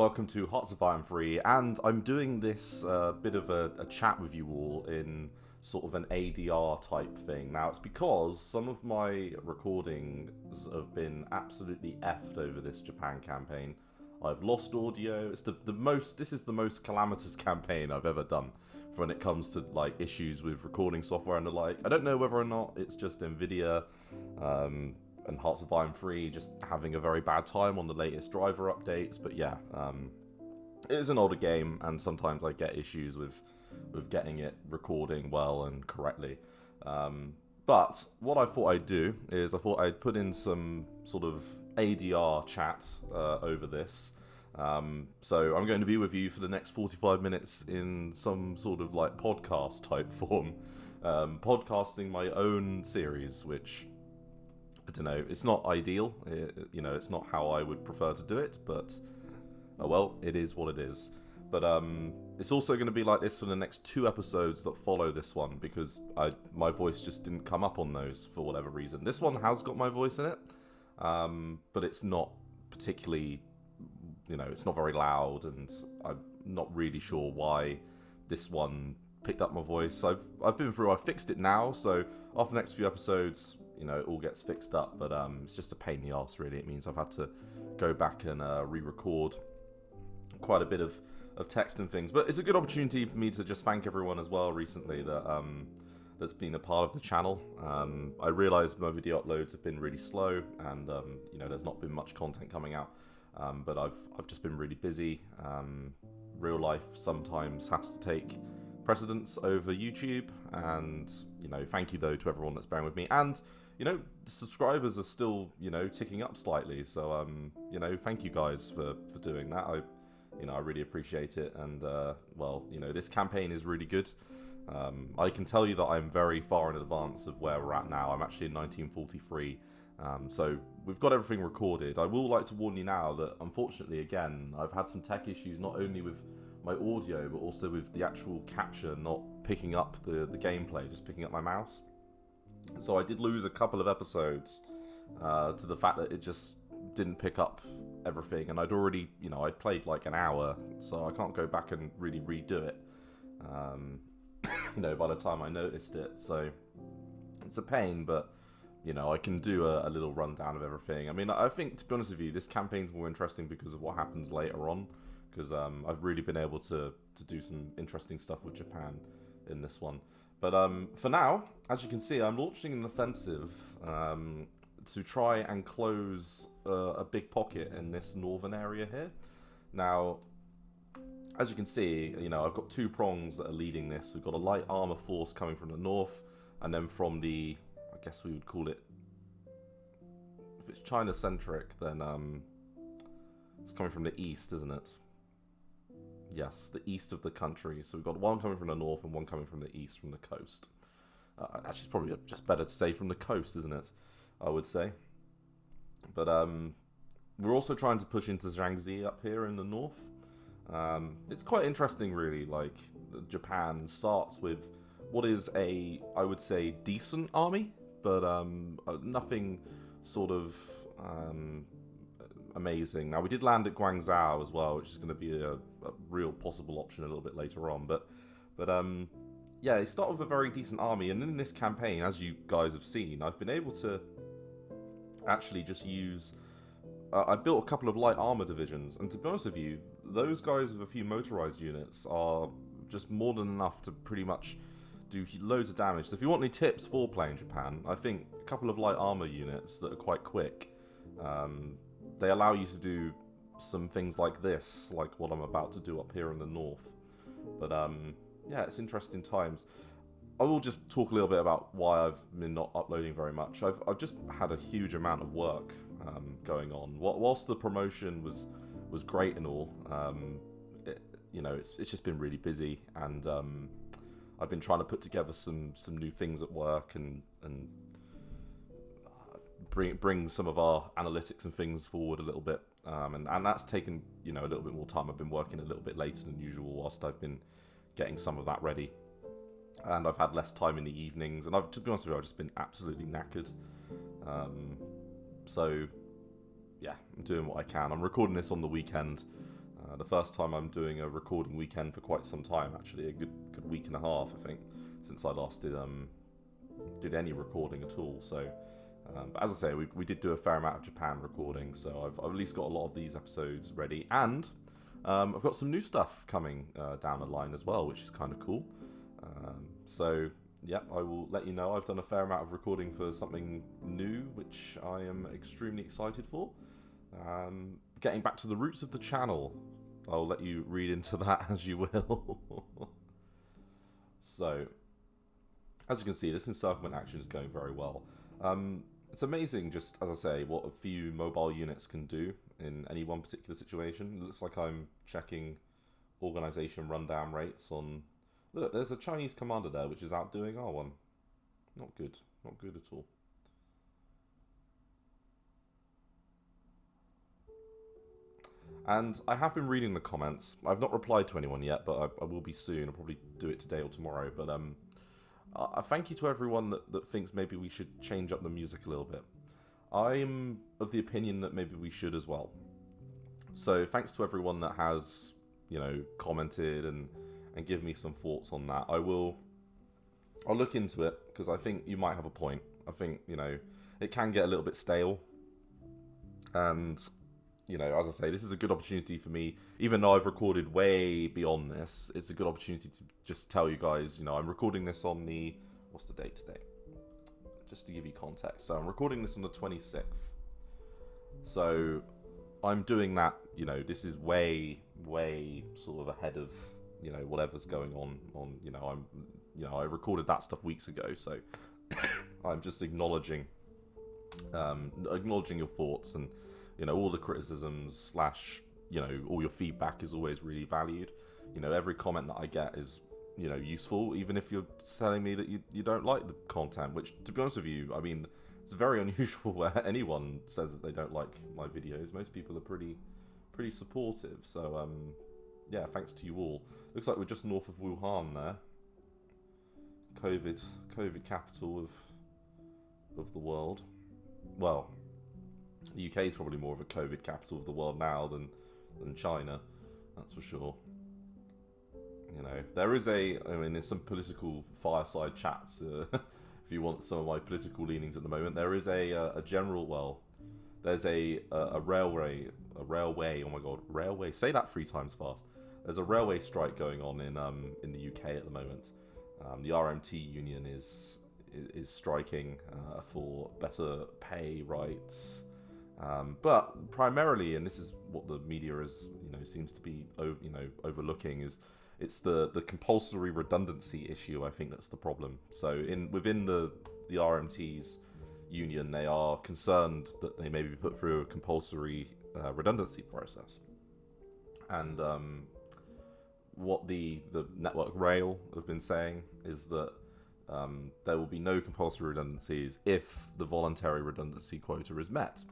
welcome to Hearts of Iron 3, and I'm doing this bit of a chat with you all in sort of an ADR type thing. Now, it's because some of my recordings have been absolutely effed over this Japan campaign. I've lost audio. It's this is the most calamitous campaign I've ever done when it comes to like issues with recording software and the like. I don't know whether or not it's just Nvidia and Hearts of Iron 3 just having a very bad time on the latest driver updates, but yeah, it is an older game, and sometimes I get issues with getting it recording well and correctly. But what I thought I'd do is I thought I'd put in some sort of ADR chat over this. So I'm going to be with you for the next 45 minutes in some sort of like podcast type form, podcasting my own series, which I don't know, it's not ideal, it's not how I would prefer to do it, but oh well, it is what it is. But it's also going to be like this for the next 2 episodes that follow this one, because my voice just didn't come up on those for whatever reason. This one has got my voice in it, but it's not particularly, it's not very loud, and I'm not really sure why this one picked up my voice. I've fixed it now, so after the next few episodes, it all gets fixed up, but it's just a pain in the arse, really. It means I've had to go back and re-record quite a bit of text and things, but it's a good opportunity for me to just thank everyone as well recently that's been a part of the channel. I realised my video uploads have been really slow, and there's not been much content coming out, but I've just been really busy. Real life sometimes has to take precedence over YouTube, and thank you though to everyone that's bearing with me, and the subscribers are still ticking up slightly, so thank you guys for doing that. I really appreciate it, and this campaign is really good. I can tell you that I'm very far in advance of where we're at now. I'm actually in 1943, so we've got everything recorded. I will like to warn you now that unfortunately, again, I've had some tech issues, not only with my audio but also with the actual capture not picking up the gameplay, just picking up my mouse. So I did lose a couple of episodes to the fact that it just didn't pick up everything, and I'd already, I played like an hour, so I can't go back and really redo it, by the time I noticed it. So it's a pain, but I can do a little rundown of everything. I mean, I think, to be honest with you, this campaign's more interesting because of what happens later on, because I've really been able to do some interesting stuff with Japan in this one. But for now, as you can see, I'm launching an offensive to try and close a big pocket in this northern area here. Now, as you can see, I've got 2 prongs that are leading this. We've got a light armor force coming from the north, and then from the, I guess we would call it, if it's China-centric, then it's coming from the east, isn't it? Yes, the east of the country. So we've got one coming from the north and one coming from the east, from the coast. Actually, it's probably just better to say from the coast, isn't it? I would say. But we're also trying to push into Jiangxi up here in the north. It's quite interesting, really. Like, Japan starts with what is I would say, decent army, but nothing sort of amazing. Now, we did land at Guangzhou as well, which is going to be a real possible option a little bit later on. But yeah, they start with a very decent army, and in this campaign, as you guys have seen, I've been able to actually just use... I built a couple of light armor divisions, and to be honest with you, those guys with a few motorized units are just more than enough to pretty much do loads of damage. So if you want any tips for playing Japan, I think a couple of light armor units that are quite quick, they allow you to do some things like this, like what I'm about to do up here in the north. But yeah, it's interesting times. I will just talk a little bit about why I've been not uploading very much. I've just had a huge amount of work going on. Whilst the promotion was great and all, it's just been really busy, and I've been trying to put together some new things at work and bring some of our analytics and things forward a little bit, and that's taken a little bit more time. I've been working a little bit later than usual whilst I've been getting some of that ready, and I've had less time in the evenings, and to be honest with you, I've just been absolutely knackered. So yeah, I'm doing what I can. I'm recording this on the weekend, The first time I'm doing a recording weekend for quite some time, actually, a good week and a half, I think, since I last did any recording at all. So, but as I say, we did do a fair amount of Japan recording, so I've at least got a lot of these episodes ready, and I've got some new stuff coming down the line as well, which is kind of cool. So, yeah, I will let you know. I've done a fair amount of recording for something new, which I am extremely excited for. Getting back to the roots of the channel, I'll let you read into that as you will. So, as you can see, this encirclement action is going very well. It's amazing, just as I say, what a few mobile units can do in any one particular situation. It looks like I'm checking organization rundown rates on... Look, there's a Chinese commander there which is outdoing our one. Not good. Not good at all. And I have been reading the comments. I've not replied to anyone yet, but I will be soon. I'll probably do it today or tomorrow. But I thank you to everyone that thinks maybe we should change up the music a little bit. I'm of the opinion that maybe we should as well. So thanks to everyone that has, you know, commented and give me some thoughts on that. I'll look into it, because I think you might have a point. I think, you know, it can get a little bit stale. And, you know, as I say, this is a good opportunity for me. Even though I've recorded way beyond this, it's a good opportunity to just tell you guys, you know, I'm recording this on the... What's the date today? Just to give you context. So I'm recording this on the 26th. So I'm doing that, you know, this is way sort of ahead of, you know, whatever's going on, you know, I recorded that stuff weeks ago, so I'm just acknowledging your thoughts, and, you know, all the criticisms / you know, all your feedback is always really valued. You know, every comment that I get is, you know, useful, even if you're telling me that you don't like the content, which, to be honest with you, I mean, it's very unusual where anyone says that they don't like my videos. Most people are pretty supportive, so, yeah, thanks to you all. Looks like we're just north of Wuhan there. COVID capital of the world. Well, the UK is probably more of a COVID capital of the world now than China, that's for sure. You know, there's some political fireside chats, if you want some of my political leanings at the moment. There is a general, well, there's a railway, oh my god, railway, say that 3 times fast. There's a railway strike going on in the UK at the moment. The RMT union is striking for better pay rights, but primarily, and this is what the media is, you know, seems to be, you know, overlooking, is it's the compulsory redundancy issue. I think that's the problem. So within the RMT's union, they are concerned that they may be put through a compulsory redundancy process, and what the Network Rail have been saying is that there will be no compulsory redundancies if the voluntary redundancy quota is met.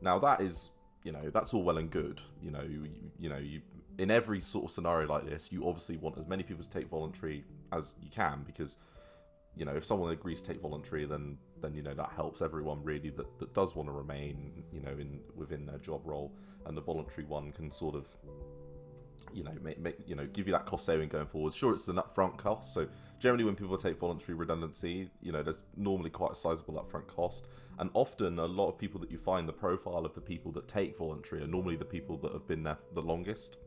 Now that is, you know, that's all well and good. You know, you in every sort of scenario like this, you obviously want as many people to take voluntary as you can, because, you know, if someone agrees to take voluntary, then you know, that helps everyone really that does want to remain, you know, within their job role, and the voluntary one can sort of, you know, you know, give you that cost saving going forward. Sure, it's an upfront cost, so generally when people take voluntary redundancy, you know, there's normally quite a sizable upfront cost, and often a lot of people that you find, the profile of the people that take voluntary are normally the people that have been there the longest,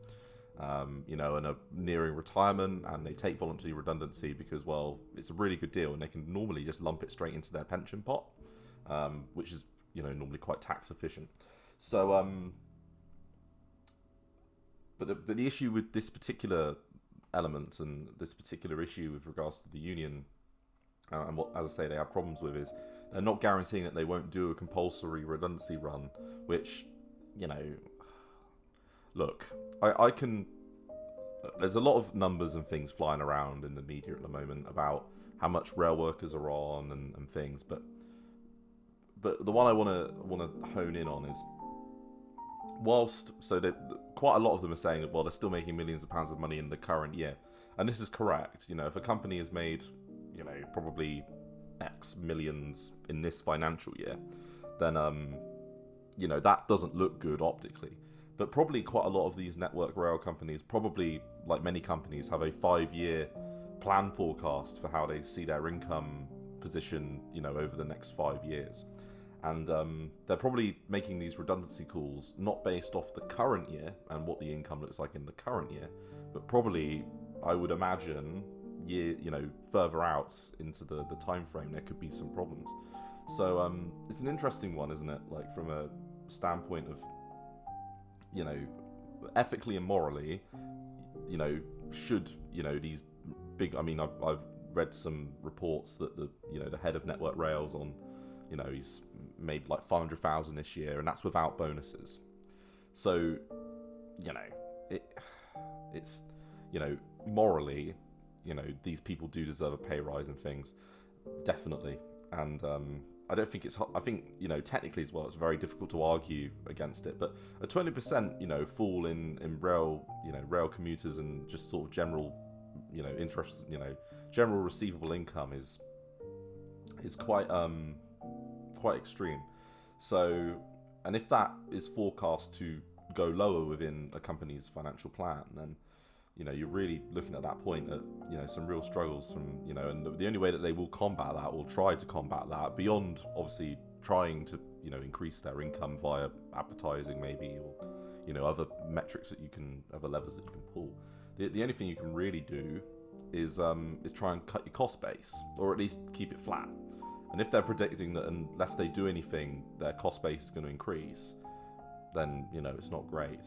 you know, and are nearing retirement, and they take voluntary redundancy because, well, it's a really good deal, and they can normally just lump it straight into their pension pot, which is, you know, normally quite tax efficient. So But the issue with this particular element and this particular issue with regards to the union, and what, as I say, they have problems with, is they're not guaranteeing that they won't do a compulsory redundancy run, which, you know, look, I can... There's a lot of numbers and things flying around in the media at the moment about how much rail workers are on and things, but the one I want to hone in on is, whilst, so that quite a lot of them are saying that, well, they're still making millions of pounds of money in the current year, and this is correct. You know, if a company has made, you know, probably X millions in this financial year, then you know, that doesn't look good optically. But probably quite a lot of these network rail companies, probably like many companies, have a 5-year plan forecast for how they see their income position, over the next 5 years. And they're probably making these redundancy calls not based off the current year and what the income looks like in the current year, but probably, I would imagine, further out into the time frame, there could be some problems. So it's an interesting one, isn't it? Like, from a standpoint of, ethically and morally, should, these big, I've read some reports that the head of Network Rails on, he's made like 500,000 this year, and that's without bonuses. So, it's, morally, these people do deserve a pay rise and things, definitely. And I don't think I think, technically as well, it's very difficult to argue against it, but a 20%, fall in rail, rail commuters and just sort of general, interest, general receivable income is quite extreme. So, and if that is forecast to go lower within a company's financial plan, then you're really looking at that point at some real struggles from and the only way that they will combat that, or try to combat that, beyond obviously trying to increase their income via advertising maybe, or other metrics that other levers that you can pull. The only thing you can really do is try and cut your cost base, or at least keep it flat. And if they're predicting that unless they do anything, their cost base is going to increase, then it's not great.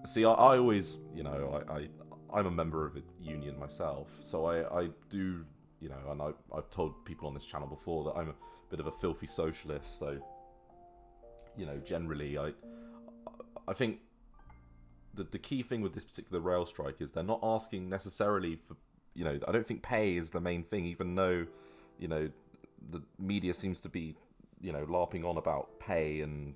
See, I always, I'm a member of a union myself, so I do, and I've told people on this channel before that I'm a bit of a filthy socialist. So, generally, I think the key thing with this particular rail strike is they're not asking necessarily for, I don't think pay is the main thing, even though, the media seems to be, larping on about pay and,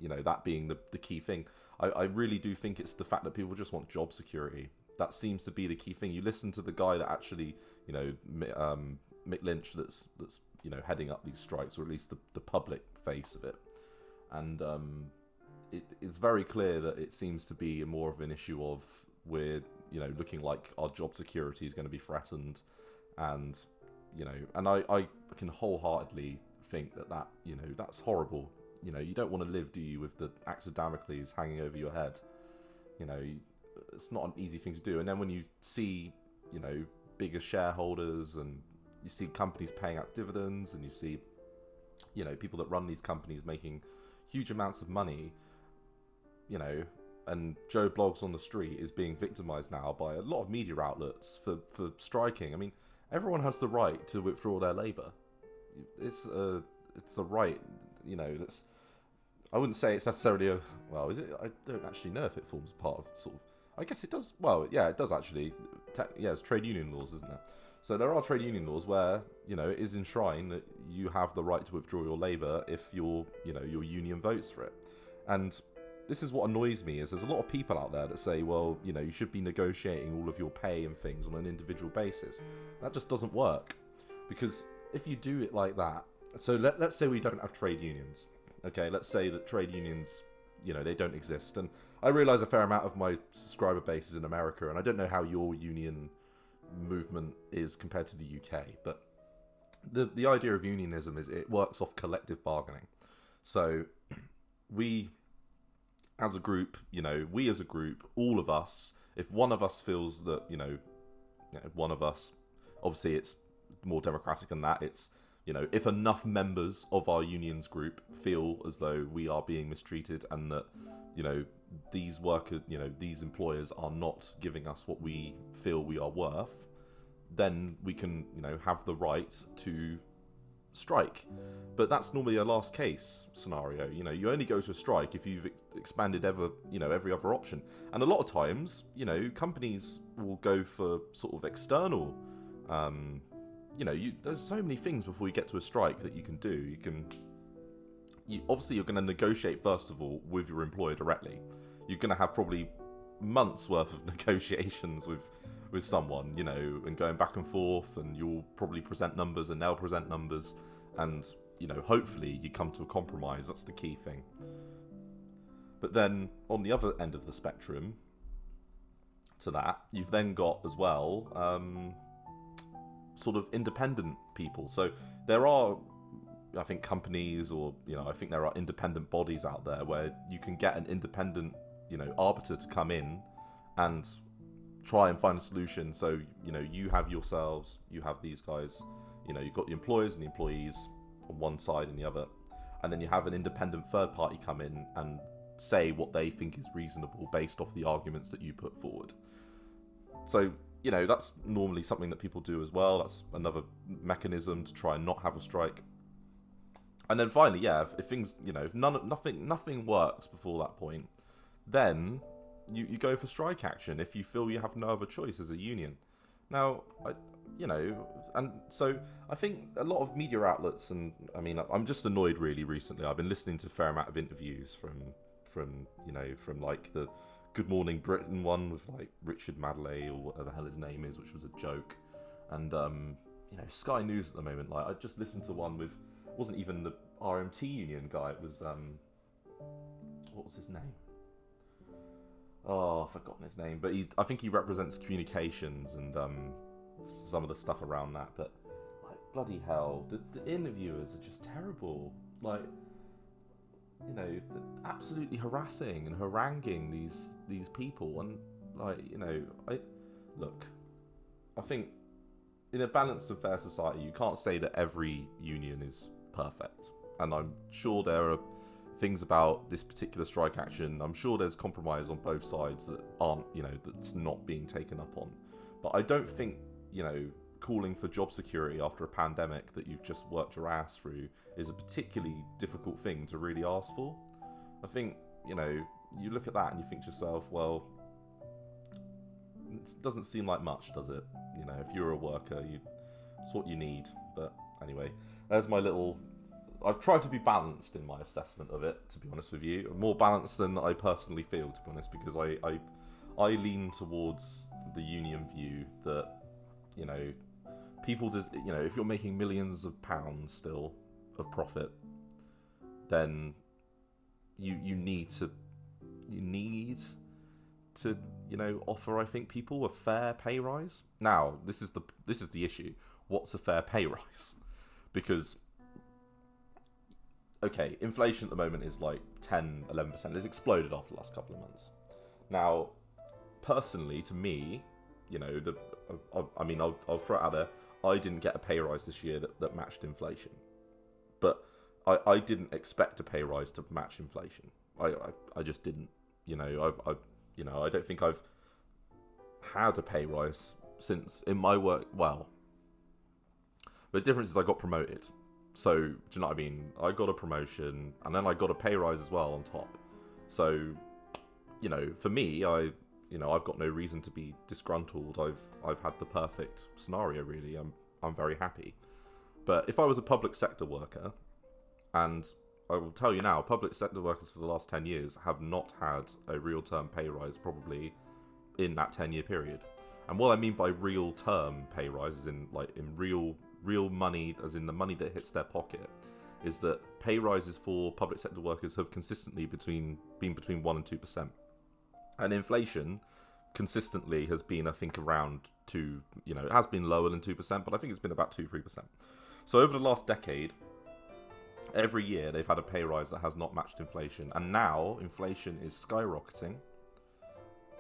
that being the key thing. I really do think it's the fact that people just want job security. That seems to be the key thing. You listen to the guy that actually, Mick Lynch, that's heading up these strikes, or at least the public face of it, and it's very clear that it seems to be more of an issue of we're looking like our job security is going to be threatened, and and I can wholeheartedly think that that's horrible. You don't want to live, do you, with the axe of Damocles hanging over your head? It's not an easy thing to do. And then when you see, bigger shareholders, and you see companies paying out dividends, and you see, people that run these companies making huge amounts of money, and Joe Blogs on the street is being victimized now by a lot of media outlets for striking. I mean, everyone has the right to withdraw their labour. It's a right. That's, I wouldn't say it's necessarily is it? I don't actually know if it forms part of sort of, I guess it does, well, yeah, it does actually, it's trade union laws, isn't it? So there are trade union laws where, it is enshrined that you have the right to withdraw your labour if your union votes for it. And this is what annoys me, is there's a lot of people out there that say, well, you should be negotiating all of your pay and things on an individual basis. That just doesn't work, because if you do it like that, so let's say we don't have trade unions. Okay, let's say that trade unions, they don't exist. And I realise a fair amount of my subscriber base is in America, and I don't know how your union movement is compared to the UK. But the idea of unionism is it works off collective bargaining. So we as a group, all of us, if one of us feels that, one of us, obviously it's more democratic than that, it's, if enough members of our unions group feel as though we are being mistreated, and that, these workers, these employers are not giving us what we feel we are worth, then we can, have the right to strike. But that's normally a last case scenario. You only go to a strike if you've expanded every other option. And a lot of times, companies will go for sort of external, there's so many things before you get to a strike that you can do. Obviously you're going to negotiate first of all with your employer directly. You're going to have probably months worth of negotiations with someone, and going back and forth, and you'll probably present numbers and they'll present numbers, and hopefully you come to a compromise. That's the key thing. But then on the other end of the spectrum to that, you've then got as well sort of independent people. So there are, I think, companies, or I think there are independent bodies out there where you can get an independent arbiter to come in and try and find a solution. So you have yourselves, you have these guys, you've got the employers and the employees on one side and the other, and then you have an independent third party come in and say what they think is reasonable based off the arguments that you put forward. So that's normally something that people do as well. That's another mechanism to try and not have a strike. And then finally, if things, if nothing works before that point, then you go for strike action if you feel you have no other choice as a union. Now, and so I think a lot of media outlets, and I mean, I'm just annoyed really recently. I've been listening to a fair amount of interviews from like the Good Morning Britain one with like Richard Madeley or whatever the hell his name is, which was a joke, and Sky News at the moment. Like I just listened to one with, wasn't even the RMT union guy. It was what was his name? Oh, I've forgotten his name, but I think he represents communications and some of the stuff around that. But like bloody hell, the interviewers are just terrible. Like absolutely harassing and haranguing these people, and like I think in a balanced and fair society, you can't say that every union is perfect, and I'm sure there are things about this particular strike action. I'm sure there's compromise on both sides that aren't, that's not being taken up on. But I don't think, calling for job security after a pandemic that you've just worked your ass through is a particularly difficult thing to really ask for. I think, you look at that and you think to yourself, well, it doesn't seem like much, does it? If you're a worker, it's what you need. But anyway, there's my little... I've tried to be balanced in my assessment of it, to be honest with you. More balanced than I personally feel, to be honest, because I lean towards the union view that, people just, if you're making millions of pounds still of profit, then you need to offer, I think, people a fair pay rise. Now, this is the issue. What's a fair pay rise? Because okay, inflation at the moment is like 10, 11%. It's exploded after the last couple of months. Now, personally, to me, I'll throw it out there. I didn't get a pay rise this year that matched inflation. But I didn't expect a pay rise to match inflation. I just didn't. I don't think I've had a pay rise since in my work. Well, the difference is I got promoted. So, do you know what I mean? I got a promotion, and then I got a pay rise as well on top. So, for me, I've got no reason to be disgruntled. I've had the perfect scenario, really. I'm very happy. But if I was a public sector worker, and I will tell you now, public sector workers for the last 10 years have not had a real term pay rise probably in that 10-year period. And what I mean by real term pay rise is in real money, as in the money that hits their pocket, is that pay rises for public sector workers have consistently been between 1% and 2%. And inflation consistently has been, I think, around 2%, it has been lower than 2%, but I think it's been about 2-3%. So over the last decade, every year they've had a pay rise that has not matched inflation. And now inflation is skyrocketing.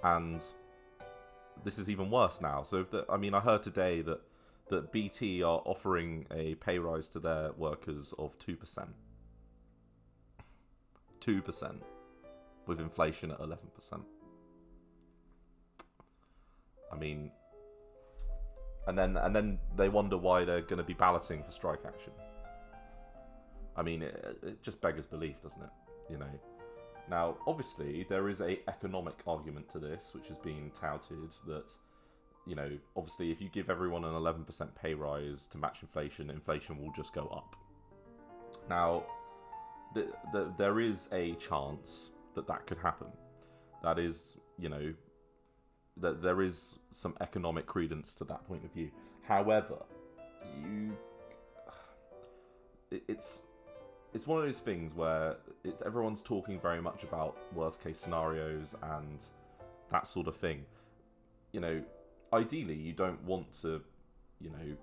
And this is even worse now. So I heard today that BT are offering a pay rise to their workers of 2%. 2%. With inflation at 11%. And then they wonder why they're going to be balloting for strike action. It just beggars belief, doesn't it? Now, obviously, there is a economic argument to this, which has been touted that, obviously, if you give everyone an 11% pay rise to match inflation, inflation will just go up. Now, there is a chance that could happen. That is, that there is some economic credence to that point of view. However, it's one of those things where everyone's talking very much about worst case scenarios and that sort of thing. You know, ideally you don't want to, you know,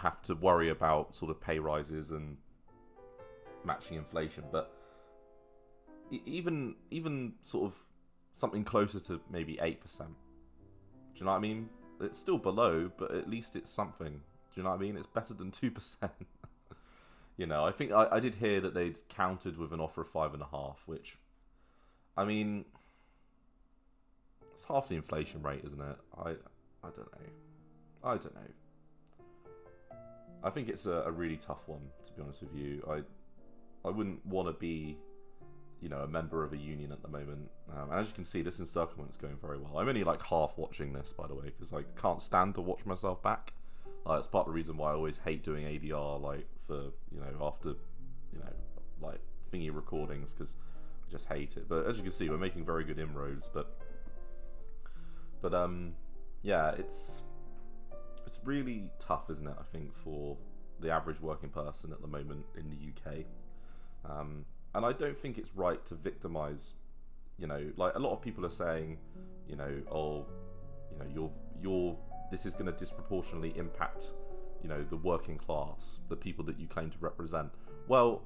have to worry about sort of pay rises and matching inflation, but even sort of something closer to maybe 8%. Do you know what I mean? It's still below, but at least it's something. Do you know what I mean? It's better than 2%. You know, I think I did hear that they'd countered with an offer of 5.5, which, I mean, it's half the inflation rate, isn't it? I don't know. I think it's a really tough one, to be honest with you. I wouldn't want to be, you know, a member of a union at the moment. And as you can see, this encirclement's going very well. I'm only like half watching this, by the way, because I can't stand to watch myself back. It's part of the reason why I always hate doing ADR, like, for, you know, after, you know, like, thingy recordings, because I just hate it. But as you can see, we're making very good inroads. But yeah, it's really tough, isn't it, I think, for the average working person at the moment in the UK. And I don't think it's right to victimise, you know, like a lot of people are saying, you know, oh, you know, you're this is going to disproportionately impact, you know, the working class, the people that you claim to represent. Well,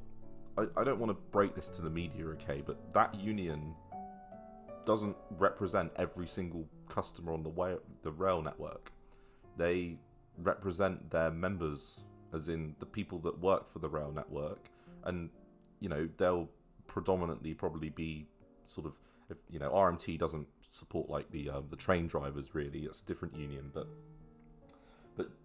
I don't want to break this to the media, okay, but that union doesn't represent every single customer on the rail network. They represent their members, as in the people that work for the rail network, and, you know, they'll predominantly probably be sort of, if, you know, RMT doesn't support like the train drivers really. It's a different union, but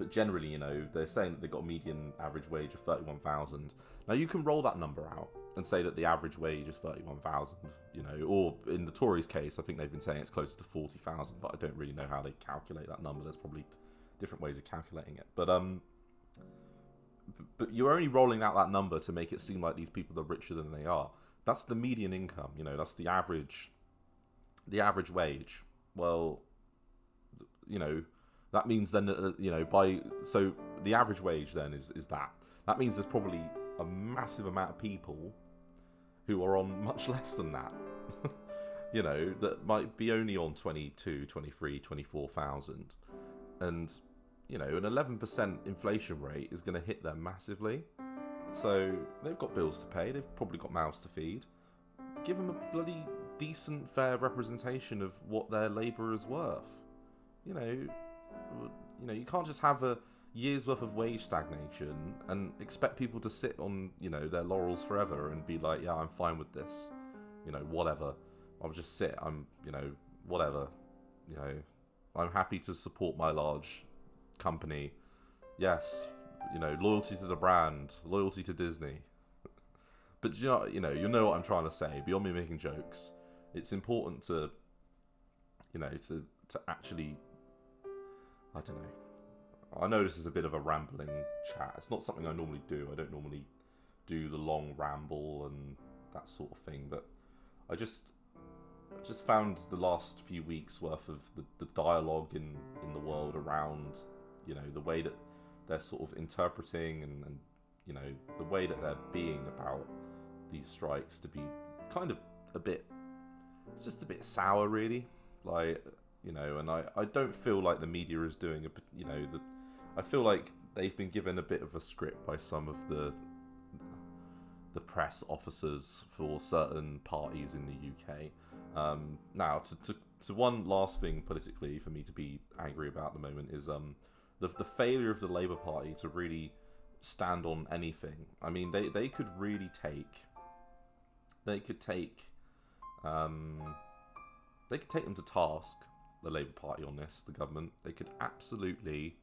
generally, you know, they're saying that they've got a median average wage of 31,000. Now you can roll that number out and say that the average wage is 31,000, you know, or in the Tories' case, I think they've been saying it's closer to 40,000, but I don't really know how they calculate that number. There's probably different ways of calculating it, but you're only rolling out that number to make it seem like these people are richer than they are. That's the median income, you know, that's the average wage. Well, you know, that means then, you know, so the average wage then is that means there's probably a massive amount of people who are on much less than that, you know, that might be only on 22, 23, 24,000, and, you know, an 11% inflation rate is going to hit them massively. So they've got bills to pay, they've probably got mouths to feed. Give them a bloody decent, fair representation of what their labour is worth. You know, you can't just have a year's worth of wage stagnation and expect people to sit on, you know, their laurels forever and be like, yeah, I'm fine with this. You know, whatever. I'll just sit. I'm, you know, whatever. You know, I'm happy to support my large company. Yes, you know, loyalty to the brand, loyalty to Disney. But you know what I'm trying to say. Beyond me making jokes, it's important to, you know, to actually, I don't know. I know this is a bit of a rambling chat. It's not something I normally do. I don't normally do the long ramble and that sort of thing. But I just found the last few weeks worth of the dialogue in the world around, you know, the way that they're sort of interpreting and you know, the way that they're being about these strikes to be kind of it's just a bit sour, really. Like, you know, and I don't feel like the media is doing you know, I feel like they've been given a bit of a script by some of the press officers for certain parties in the UK. Now, to one last thing politically for me to be angry about at the moment is the failure of the Labour Party to really stand on anything. I mean, they could really take them to task, the Labour Party, on this, the government. They could absolutely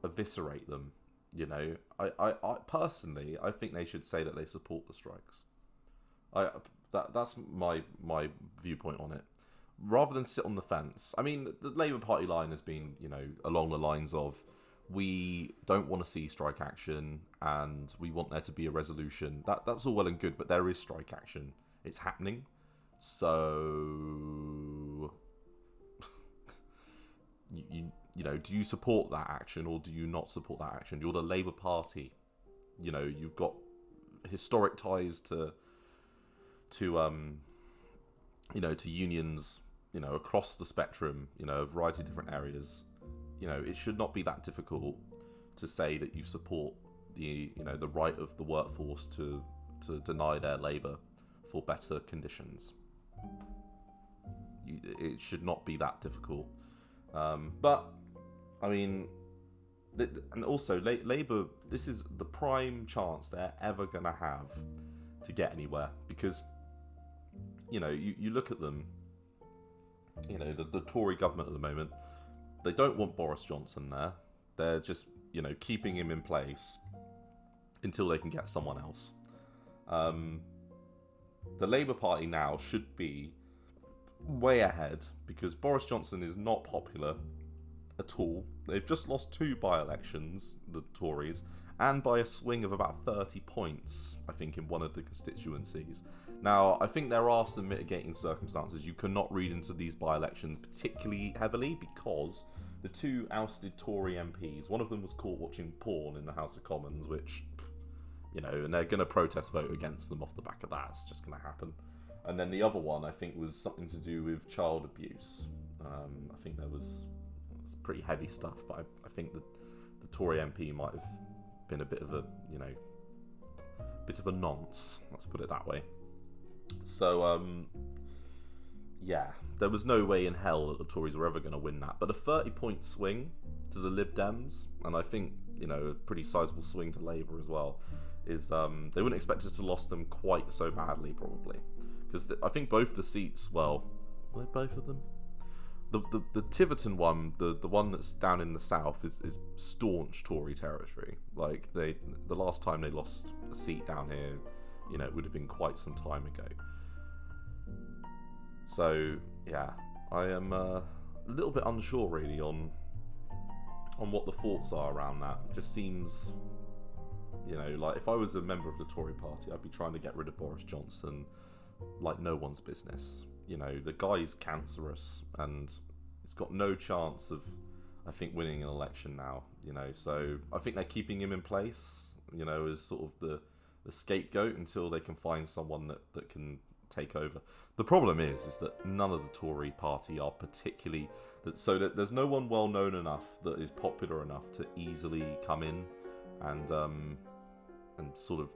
eviscerate them. You know, I personally, I think they should say that they support the strikes. That's my viewpoint on it, rather than sit on the fence. I mean, the Labour Party line has been, you know, along the lines of, we don't want to see strike action and we want there to be a resolution. That's all well and good, but there is strike action. It's happening. So you know, do you support that action or do you not support that action? You're the Labour Party. You know, you've got historic ties to to unions, across the spectrum, a variety of different areas. It should not be that difficult to say that you support the right of the workforce to deny their labour for better conditions. It should not be that difficult. But I mean, and also Labour, this is the prime chance they're ever going to have to get anywhere, because you look at them, the Tory government at the moment, they don't want Boris Johnson there. They're just keeping him in place until they can get someone else. The Labour Party now should be way ahead, because Boris Johnson is not popular at all. They've just lost 2 by-elections, the Tories, and by a swing of about 30 points, I think, in one of the constituencies. Now, I think there are some mitigating circumstances. You cannot read into these by-elections particularly heavily, because the 2 ousted Tory MPs, one of them was caught watching porn in the House of Commons, which, and they're going to protest vote against them off the back of that. It's just going to happen. And then the other one, I think, was something to do with child abuse. I think there was pretty heavy stuff, but I think that the Tory MP might have been a bit of a, bit of a nonce. Let's put it that way. So, yeah, there was no way in hell that the Tories were ever going to win that. But a 30-point swing to the Lib Dems, and I think, a pretty sizable swing to Labour as well, is they wouldn't expect us to lost them quite so badly, probably. Because I think both the seats, well, were they both of them? The Tiverton one, the one that's down in the south, is staunch Tory territory. Like, the last time they lost a seat down here, it would have been quite some time ago. So, yeah, I am a little bit unsure, really, on what the thoughts are around that. It just seems, like, if I was a member of the Tory party, I'd be trying to get rid of Boris Johnson like no one's business. The guy's cancerous, and he's got no chance of, I think, winning an election now. So I think they're keeping him in place, as sort of the scapegoat until they can find someone that can take over. The problem is that none of the Tory party are particularly so that there's no one well known enough that is popular enough to easily come in and sort of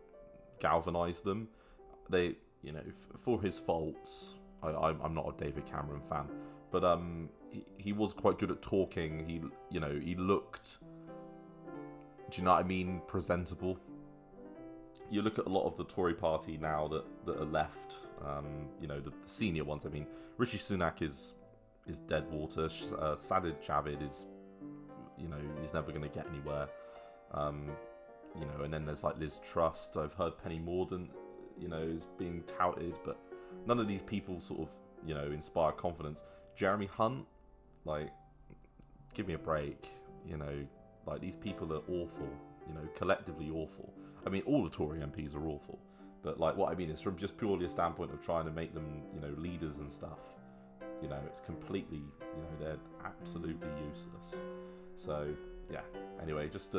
galvanise them. They, for his faults, I'm not a David Cameron fan, but he was quite good at talking. He looked, do you know what I mean, presentable. You look at a lot of the Tory party now that are left, the senior ones. I mean, Rishi Sunak is dead water. Sajid Javid is, he's never going to get anywhere. And then there's like Liz Truss. I've heard Penny Mordaunt, is being touted, but none of these people sort of, inspire confidence. Jeremy Hunt, like, give me a break. Like, these people are awful. Collectively awful. I mean, all the Tory MPs are awful, but like, what I mean is from just purely a standpoint of trying to make them, leaders and stuff. It's completely, they're absolutely useless. So yeah. Anyway, just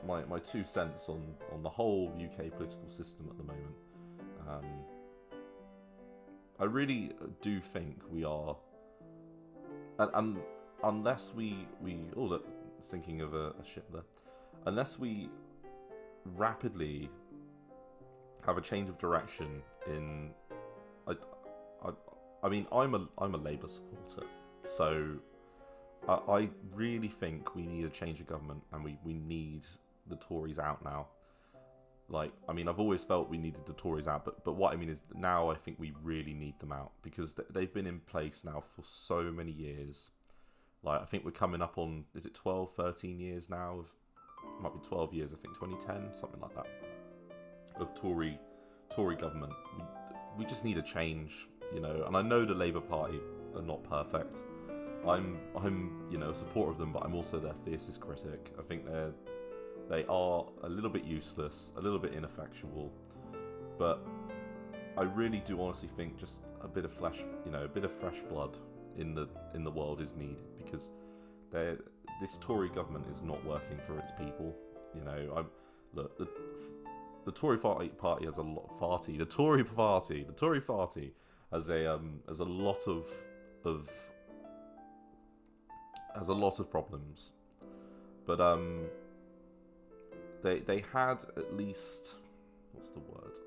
my 2 cents on the whole UK political system at the moment. I really do think we are, and unless we oh look, sinking of a ship there, unless we rapidly have a change of direction in, I mean, I'm a Labour supporter, so I really think we need a change of government, and we need the Tories out now. Like, I mean, I've always felt we needed the Tories out, but what I mean is now I think we really need them out, because they've been in place now for so many years. Like, I think we're coming up on, is it 12, 13 years now? It might be 12 years, I think, 2010, something like that, of Tory government. We just need a change, and I know the Labour Party are not perfect. I'm a supporter of them, but I'm also their fiercest critic. I think they are a little bit useless, a little bit ineffectual, but I really do honestly think just a bit of fresh blood in the world is needed, because this Tory government is not working for its people. the Tory party has a lot the Tory party has a lot of problems, but they had at least, what's the word?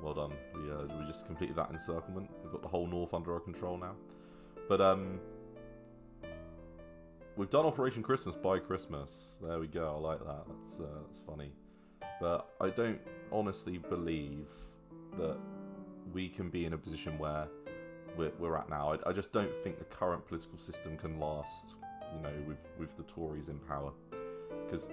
Well done. We just completed that encirclement. We've got the whole north under our control now. But we've done Operation Christmas by Christmas. There we go. I like that. That's funny. But I don't honestly believe that we can be in a position where we're at now. I just don't think the current political system can last, you know, with the Tories in power, because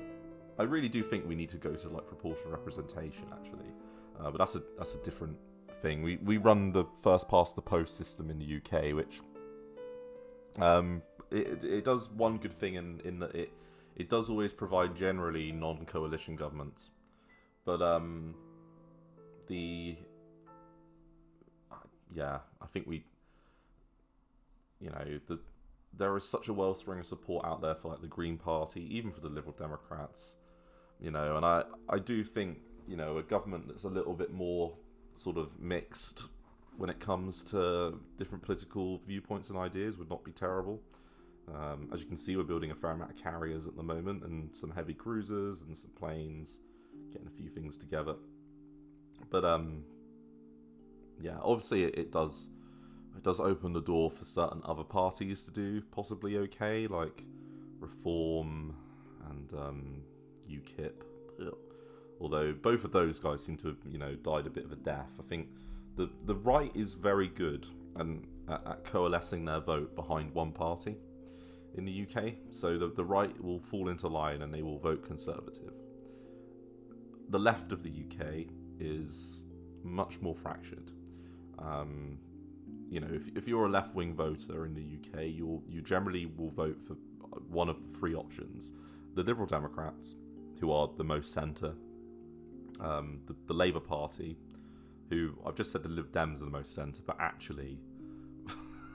I really do think we need to go to like proportional representation actually. But that's a different thing. We run the first past the post system in the UK, which it does one good thing in that it does always provide generally non-coalition governments. But I think there is such a wellspring of support out there for like the Green Party, even for the Liberal Democrats, you know, and I do think, you know, a government that's a little bit more sort of mixed when it comes to different political viewpoints and ideas would not be terrible. As you can see, we're building a fair amount of carriers at the moment, and some heavy cruisers and some planes, getting a few things together. But obviously it does open the door for certain other parties to do possibly okay, like Reform and UKIP. Ugh. Although both of those guys seem to have, you know, died a bit of a death. I think the right is very good and at coalescing their vote behind one party in the UK. So the right will fall into line and they will vote Conservative. The left of the UK is much more fractured. You know, if you're a left-wing voter in the UK, you generally will vote for one of the three options: the Liberal Democrats, who are the most centre. The Labour Party, who I've just said the Lib Dems are the most centre, but actually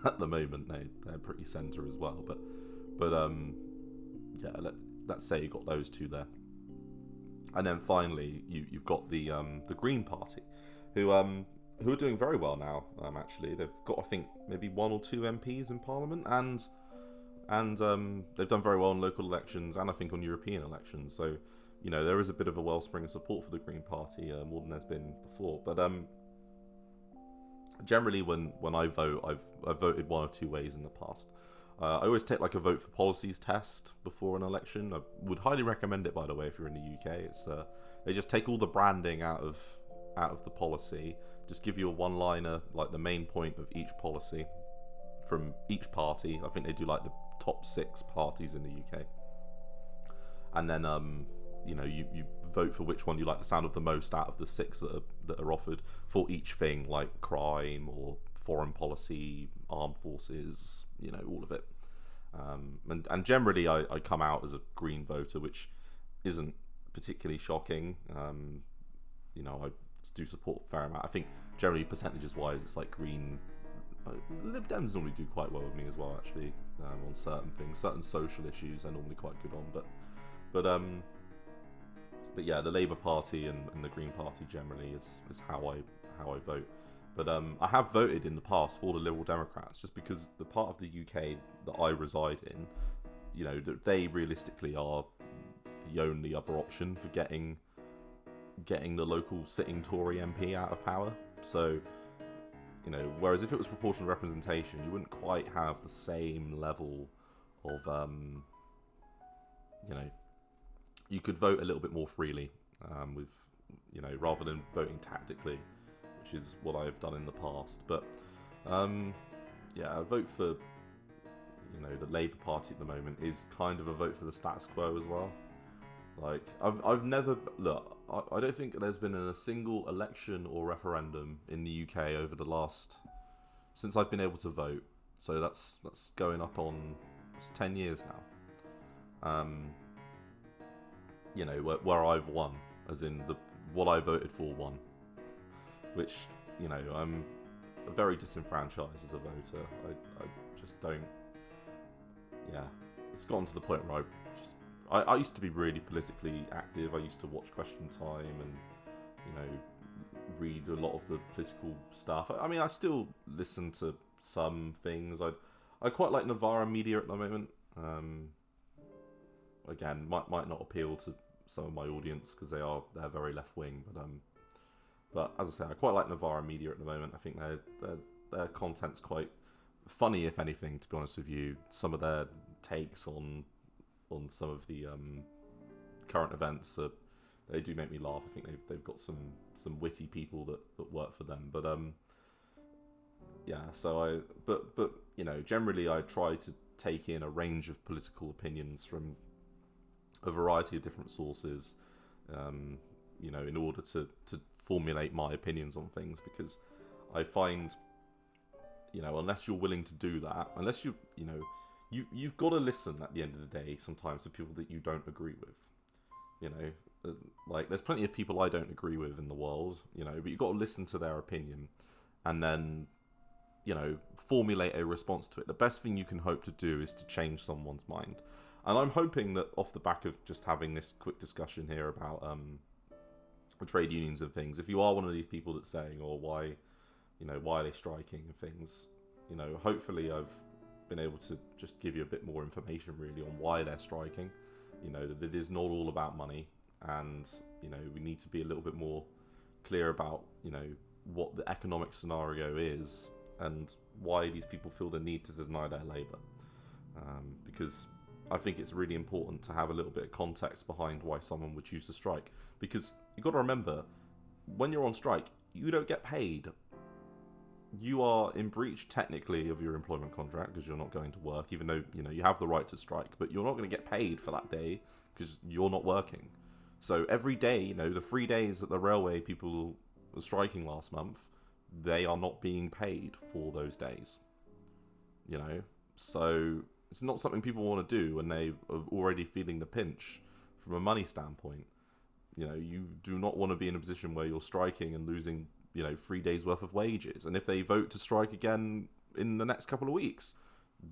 at the moment they're pretty centre as well. But let's say you've got those two there, and then finally you've got the Green Party, who are doing very well now. Actually, they've got, I think, maybe 1 or 2 MPs in Parliament, and they've done very well in local elections and I think on European elections. So, you know, there is a bit of a wellspring of support for the Green Party, more than there's been before. But generally, when I vote, I've voted one of two ways in the past. I always take like a vote for policies test before an election. I would highly recommend it, by the way, if you're in the UK. It's they just take all the branding out of the policy, just give you a one-liner, like the main point of each policy from each party. I think they do like the top 6 parties in the UK, and then you know, you vote for which one you like the sound of the most out of the 6 that are offered for each thing, like crime or foreign policy, armed forces, you know, all of it. And generally I come out as a Green voter, which isn't particularly shocking. You know, I do support a fair amount. I think generally percentages wise it's like Green. Lib Dems normally do quite well with me as well, actually, on certain things, certain social issues they're normally quite good on, but yeah, the Labour Party and the Green Party generally is how I vote. But I have voted in the past for the Liberal Democrats, just because the part of the UK that I reside in, you know, they realistically are the only other option for getting the local sitting Tory MP out of power. So, you know, whereas if it was proportional representation, you wouldn't quite have the same level of, you know, you could vote a little bit more freely, with, you know, rather than voting tactically, which is what I've done in the past. But yeah, a vote for, you know, the Labour Party at the moment is kind of a vote for the status quo as well. Like, I've never, look, I don't think there's been a single election or referendum in the UK over the last, since I've been able to vote. So that's going up on, it's 10 years now. You know, where I've won, as in what I voted for won. Which, you know, I'm very disenfranchised as a voter. I just don't, yeah, it's gotten to the point where I used to be really politically active. I used to watch Question Time and you know, read a lot of the political stuff. I mean, I still listen to some things. I quite like Novara media at the moment. Again, might not appeal to some of my audience because they're very left wing, but as I say, I quite like Novara media at the moment. I think their content's quite funny, if anything. To be honest with you, some of their takes on some of the current events they do make me laugh. I think they've got some witty people that work for them. But yeah. So but you know, generally I try to take in a range of political opinions from a variety of different sources, you know, in order to formulate my opinions on things, because I find, you know, unless you're willing to do that, unless you've got to listen at the end of the day sometimes to people that you don't agree with. You know, like there's plenty of people I don't agree with in the world, you know, but you've got to listen to their opinion and then, you know, formulate a response to it. The best thing you can hope to do is to change someone's mind. And I'm hoping that off the back of just having this quick discussion here about trade unions and things, if you are one of these people that's saying, or why are they striking and things, you know, hopefully I've been able to just give you a bit more information really on why they're striking. You know, that it is not all about money, and, you know, we need to be a little bit more clear about, you know, what the economic scenario is and why these people feel the need to deny their labour. Because I think it's really important to have a little bit of context behind why someone would choose to strike. Because you've got to remember, when you're on strike, you don't get paid. You are in breach technically of your employment contract because you're not going to work, even though, you know, you have the right to strike, but you're not going to get paid for that day because you're not working. So every day, you know, the 3 days that the railway people were striking last month, they are not being paid for those days. You know, so it's not something people want to do when they are already feeling the pinch from a money standpoint. You know, you do not want to be in a position where you're striking and losing, you know, 3 days worth of wages. And if they vote to strike again in the next couple of weeks,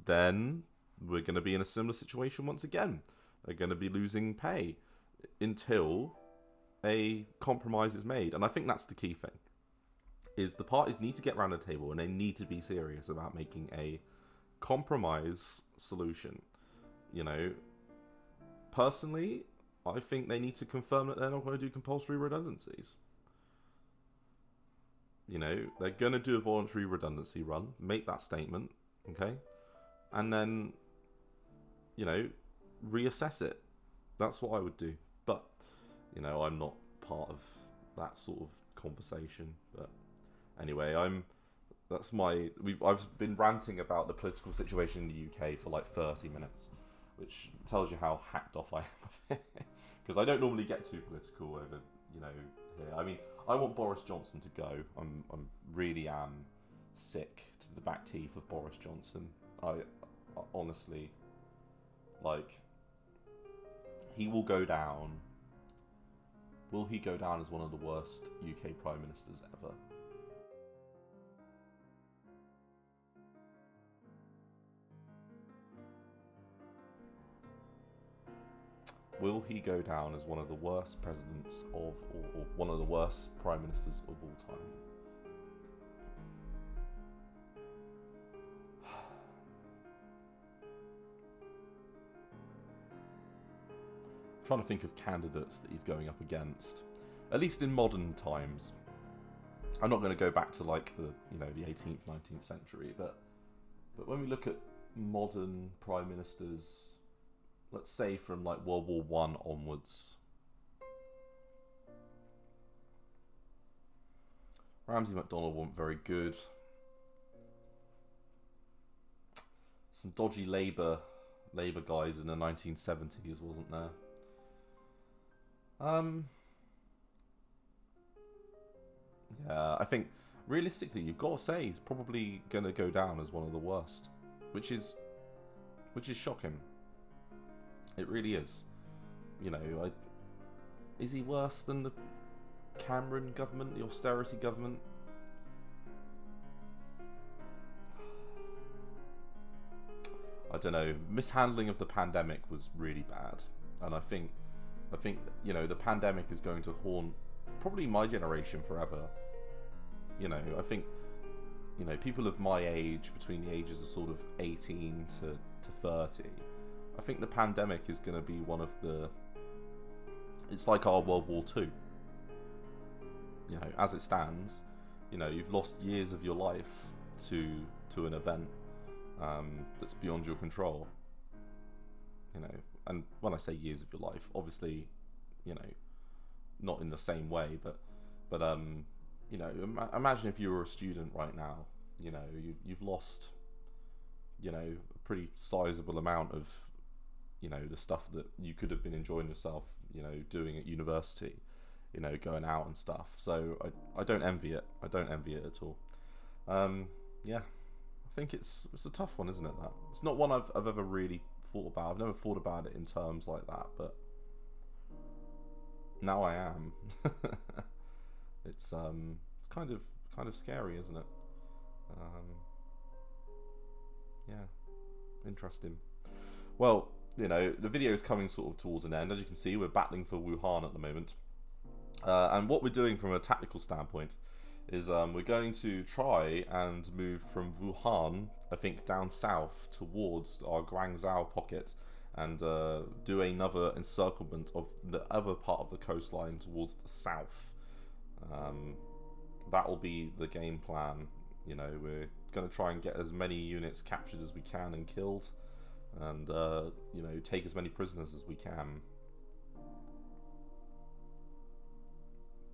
then we're going to be in a similar situation once again. They're going to be losing pay until a compromise is made. And I think that's the key thing, is the parties need to get around the table and they need to be serious about making a compromise solution. You know, personally, I think they need to confirm that they're not going to do compulsory redundancies. You know, they're going to do a voluntary redundancy run, make that statement, okay? And then, you know, reassess it. That's what I would do. But, you know, I'm not part of that sort of conversation. But anyway, I've been ranting about the political situation in the UK for like 30 minutes, which tells you how hacked off I am. Because I don't normally get too political over, you know, here. I mean, I want Boris Johnson to go. I'm really am sick to the back teeth of Boris Johnson. I honestly, like, he will go down. Will he go down as one of the worst UK Prime Ministers ever? Will he go down as one of the worst presidents or one of the worst prime ministers of all time? I'm trying to think of candidates that he's going up against, at least in modern times. I'm not going to go back to like the 18th, 19th century, but when we look at modern prime ministers, let's say from like World War One onwards, Ramsay MacDonald wasn't very good. Some dodgy Labour guys in the 1970s, wasn't there? Yeah, I think realistically, you've got to say he's probably going to go down as one of the worst, which is shocking. It really is. You know, is he worse than the Cameron government, the austerity government? I don't know. Mishandling of the pandemic was really bad, and I think you know, the pandemic is going to haunt probably my generation forever. You know, I think, you know, people of my age, between the ages of sort of 18 to 30, I think the pandemic is going to be one of the... It's like our World War II. You know, as it stands, you know, you've lost years of your life to an event that's beyond your control. You know, and when I say years of your life, obviously, you know, not in the same way, but you know, imagine if you were a student right now. You know, you've lost, you know, a pretty sizable amount of, you know, the stuff that you could have been enjoying yourself, you know, doing at university, you know, going out and stuff. So I don't envy it. I don't envy it at all. Yeah, I think it's a tough one, isn't it? That it's not one I've ever really thought about. I've never thought about it in terms like that, but now I am. It's kind of scary, isn't it? Yeah, interesting. Well, you know, the video is coming sort of towards an end. As you can see, we're battling for Wuhan at the moment. And what we're doing from a tactical standpoint is we're going to try and move from Wuhan, I think, down south towards our Guangzhou pocket and do another encirclement of the other part of the coastline towards the south. That will be the game plan. You know, we're going to try and get as many units captured as we can and killed, and you know, take as many prisoners as we can.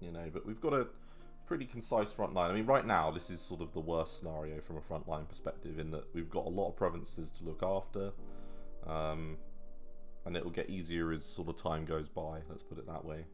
You know, but we've got a pretty concise front line. I mean, right now this is sort of the worst scenario from a front line perspective, in that we've got a lot of provinces to look after, and it will get easier as sort of time goes by. Let's put it that way.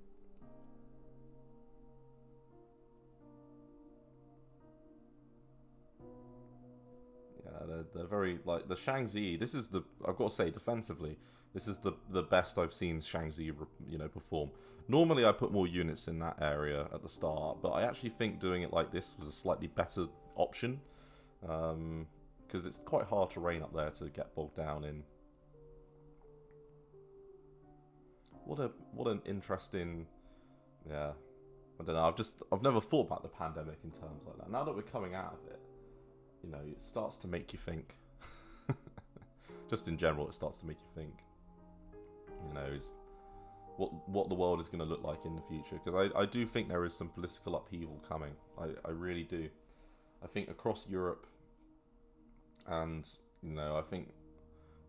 They're very, like, the Shaanxi, this is the, I've got to say, defensively, this is the best I've seen Shaanxi, you know, perform. Normally I put more units in that area at the start, but I actually think doing it like this was a slightly better option, because it's quite hard terrain up there to get bogged down in. What an interesting, yeah, I don't know, I've never thought about the pandemic in terms like that. Now that we're coming out of it, you know, it starts to make you think. Just in general, it starts to make you think. You know, is what the world is going to look like in the future. Because I do think there is some political upheaval coming. I really do. I think across Europe, and, you know, I think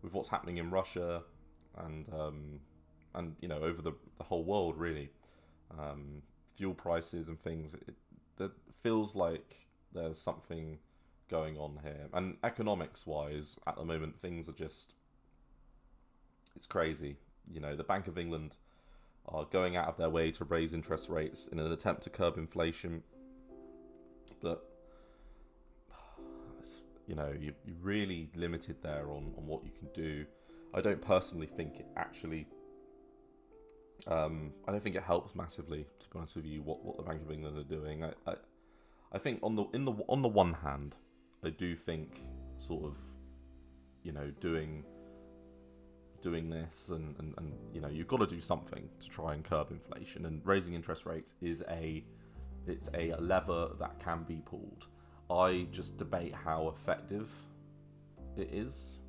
with what's happening in Russia, and you know, over the whole world really, fuel prices and things, it feels like there's something going on here. And economics wise, at the moment, things are just, it's crazy. You know, the Bank of England are going out of their way to raise interest rates in an attempt to curb inflation, but it's, you know, you're really limited there on what you can do. I don't personally think it actually, I don't think it helps massively, to be honest with you, what the Bank of England are doing. I think on the one hand, I do think sort of, you know, doing this and you know, you've got to do something to try and curb inflation, and raising interest rates is it's a lever that can be pulled. I just debate how effective it is,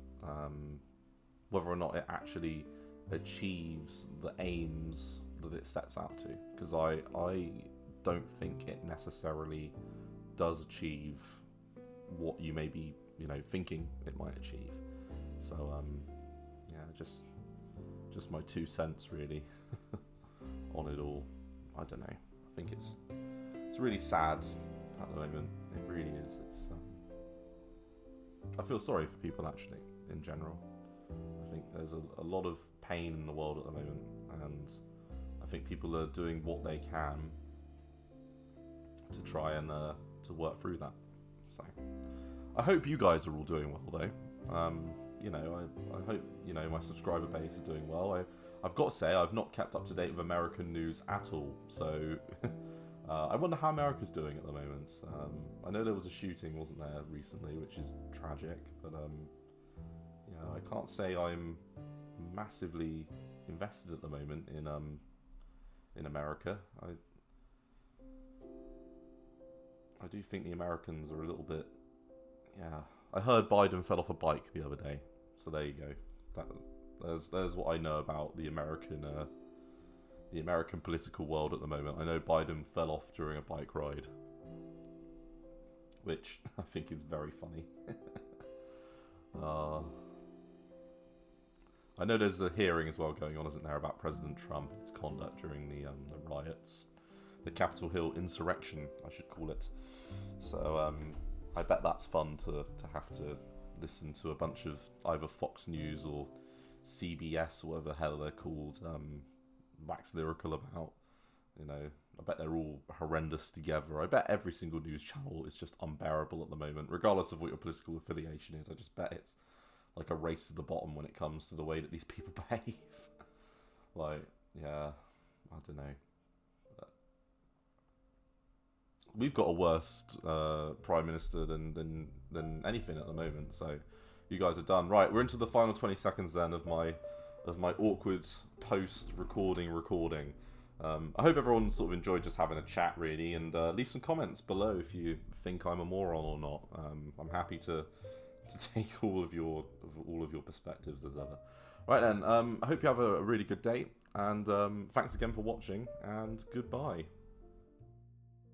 whether or not it actually achieves the aims that it sets out to, because I don't think it necessarily does achieve what you may be, you know, thinking it might achieve. So yeah, just my 2 cents really on it all. I don't know. I think it's really sad at the moment. It really is. It's I feel sorry for people, actually, in general. I think there's a lot of pain in the world at the moment, and I think people are doing what they can to try and to work through that. So I hope you guys are all doing well, though. You know, I hope, you know, my subscriber base is doing well. I've got to say, I've not kept up to date with American news at all, so I wonder how America's doing at the moment. I know there was a shooting, wasn't there, recently, which is tragic, but you know, I can't say I'm massively invested at the moment in America. I do think the Americans are a little bit... Yeah. I heard Biden fell off a bike the other day. So there you go. There's what I know about the American political world at the moment. I know Biden fell off during a bike ride, which I think is very funny. I know there's a hearing as well going on, isn't there, about President Trump and his conduct during the riots, the Capitol Hill insurrection, I should call it. So I bet that's fun to have to listen to a bunch of either Fox News or CBS or whatever the hell they're called, wax lyrical about. You know, I bet they're all horrendous together. I bet every single news channel is just unbearable at the moment, regardless of what your political affiliation is. I just bet it's like a race to the bottom when it comes to the way that these people behave. Like, yeah, I don't know. We've got a worse prime minister than anything at the moment. So you guys are done. Right, we're into the final 20 seconds then of my awkward post-recording. I hope everyone sort of enjoyed just having a chat, really, and leave some comments below if you think I'm a moron or not. I'm happy to take all of your perspectives as ever. Right then, I hope you have a really good day, and thanks again for watching, and goodbye.